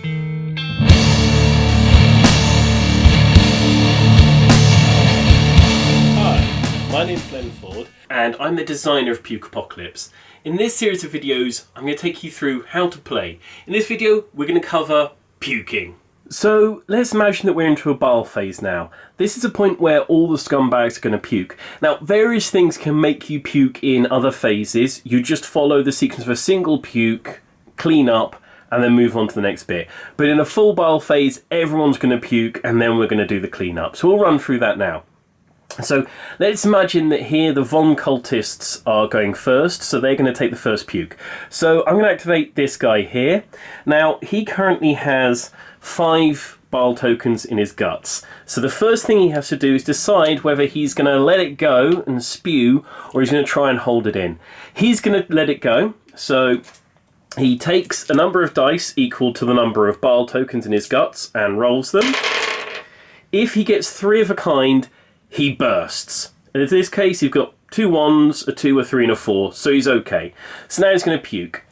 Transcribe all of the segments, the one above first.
Hi, my name's Glenn Ford and I'm the designer of Pukeapocalypse. In this series of videos I'm going to take you through how to play. In this video we're going to cover puking. So let's imagine that we're into a bile phase now. This is a point where all the scumbags are going to puke. Now various things can make you puke in other phases. You just follow the sequence of a single puke, clean up, and then move on to the next bit. But in a full bile phase everyone's going to puke and then we're going to do the clean up. So we'll run through that now. So let's imagine that here the Von cultists are going first, so they're going to take the first puke. So I'm going to activate this guy here. Now he currently has 5 bile tokens in his guts. So the first thing he has to do is decide whether he's going to let it go and spew or he's going to try and hold it in. He's going to let it go, so he takes a number of dice equal to the number of bile tokens in his guts and rolls them. If he gets 3 of a kind, he bursts. And in this case, you've got 2 1s, a 2, a 3, and a 4, so he's okay. So now he's going to puke.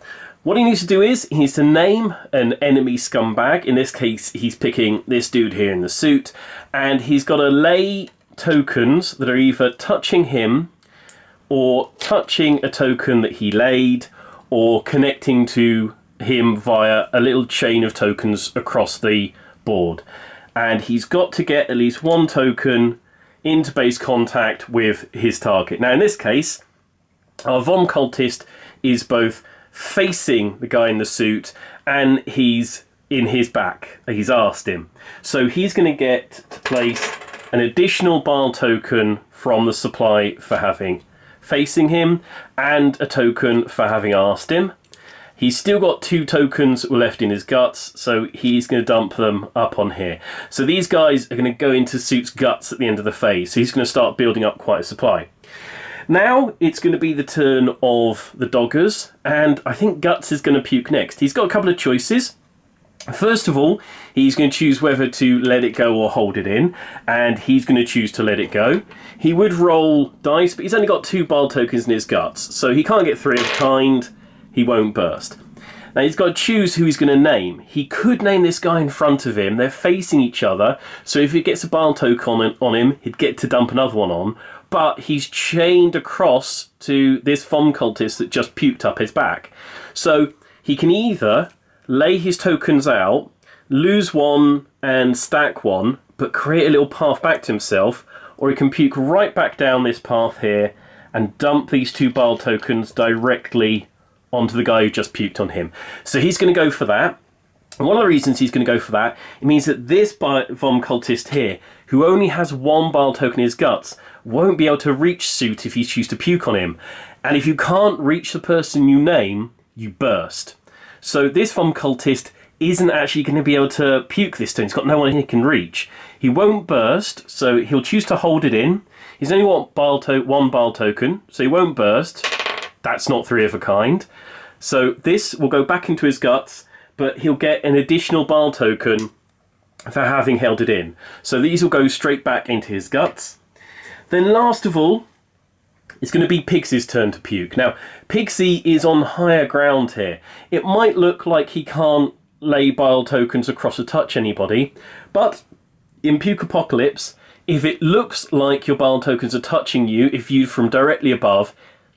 What he needs to do is, he needs to name an enemy scumbag. In this case, he's picking this dude here in the suit. And he's got to lay tokens that are either touching him, or touching a token that he laid, or connecting to him via a little chain of tokens across the board. And he's got to get at least 1 token into base contact with his target. Now in this case, our Von cultist is both facing the guy in the suit and he's in his back. He's asked him. So he's going to get to place an additional bile token from the supply for having facing him and a token for having asked him. He's still got 2 tokens left in his guts, so he's going to dump them up on here. So these guys are going to go into Suit's guts at the end of the phase, so he's going to start building up quite a supply. Now it's going to be the turn of the doggers, and I think Guts is going to puke next. He's got a couple of choices. First of all, he's going to choose whether to let it go or hold it in, and he's going to choose to let it go. He would roll dice, but he's only got 2 bile tokens in his guts, so he can't get 3 of a kind. He won't burst. Now he's got to choose who he's going to name. He could name this guy in front of him. They're facing each other, so if he gets a bile token on him, he'd get to dump another one on. But he's chained across to this Von cultist that just puked up his back. So he can either lay his tokens out, lose 1 and stack 1, but create a little path back to himself, or he can puke right back down this path here and dump these 2 bile tokens directly onto the guy who just puked on him. So he's going to go for that. And one of the reasons he's going to go for that, it means that this Von cultist here, who only has 1 bile token in his guts, won't be able to reach Suit if you choose to puke on him. And if you can't reach the person you name, you burst. So this Von cultist isn't actually going to be able to puke this turn. He's got no one he can reach. He won't burst, so he'll choose to hold it in. He's only got 1 bile token, so he won't burst. That's not 3 of a kind. So this will go back into his guts, but he'll get an additional bile token for having held it in. So these will go straight back into his guts. Then last of all, it's going to be Pigsy's turn to puke. Now, Pigsy is on higher ground here. It might look like he can't lay bile tokens across or touch anybody, but in Pukeapocalypse, if it looks like your bile tokens are touching you, if viewed from directly above,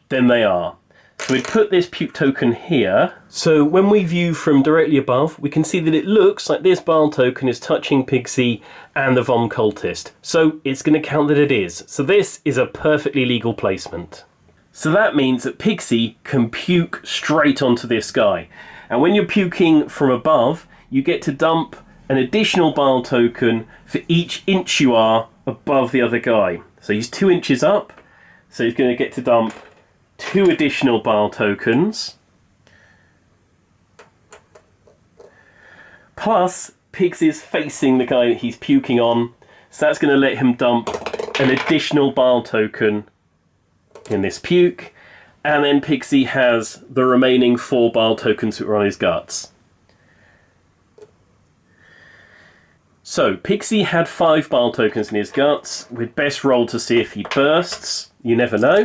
then they are. So we'd put this puke token here. So when we view from directly above, we can see that it looks like this bile token is touching Pigsy and the Von cultist. So it's going to count that it is. So this is a perfectly legal placement. So that means that Pigsy can puke straight onto this guy. And when you're puking from above, you get to dump an additional bile token for each inch you are above the other guy. So he's 2 inches up, so he's going to get to dump 2 additional bile tokens. Plus, Pigs is facing the guy that he's puking on, so that's going to let him dump an additional bile token in this puke. And then Pigsy has the remaining 4 bile tokens that were on his guts. So, Pigsy had 5 bile tokens in his guts. We'd best roll to see if he bursts. You never know.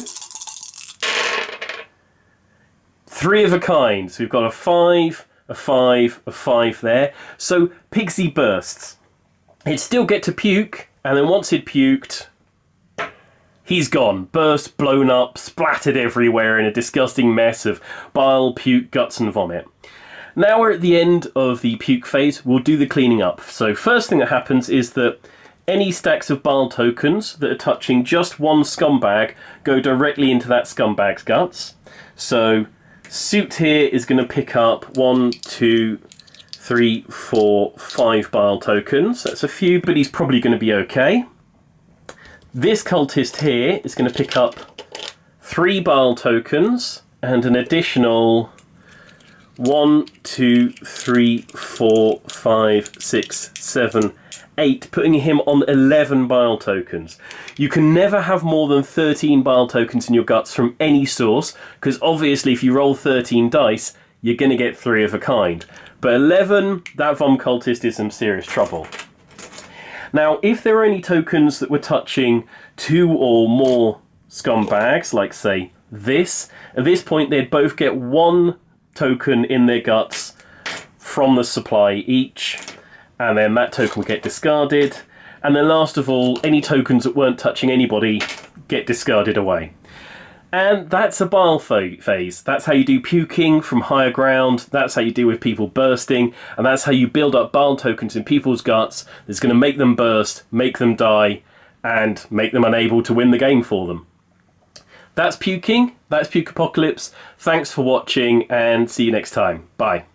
3 of a kind. So we've got a 5, a 5, a 5 there. So Pigsy bursts. He'd still get to puke, and then once he'd puked, he's gone. Burst, blown up, splattered everywhere in a disgusting mess of bile, puke, guts and vomit. Now we're at the end of the puke phase. We'll do the cleaning up. So first thing that happens is that any stacks of bile tokens that are touching just one scumbag go directly into that scumbag's guts. So Suit here is going to pick up 1, 2, 3, 4, 5 bile tokens. That's a few, but he's probably going to be okay. This cultist here is going to pick up 3 bile tokens and an additional 1, 2, 3, 4, 5, 6, 7, 8, putting him on 11 bile tokens. You can never have more than 13 bile tokens in your guts from any source, because obviously if you roll 13 dice, you're going to get 3 of a kind. But 11, that Vom cultist is some serious trouble. Now, if there are any tokens that were touching 2 or more scumbags, like say this, at this point they'd both get 1 token in their guts from the supply each, and then that token will get discarded. And then last of all, any tokens that weren't touching anybody get discarded away. And that's a bile phase. That's how you do puking from higher ground, that's how you deal with people bursting, and that's how you build up bile tokens in people's guts that's going to make them burst, make them die, and make them unable to win the game for them. That's Puking, that's Pukeapocalypse. Thanks for watching, and see you next time. Bye.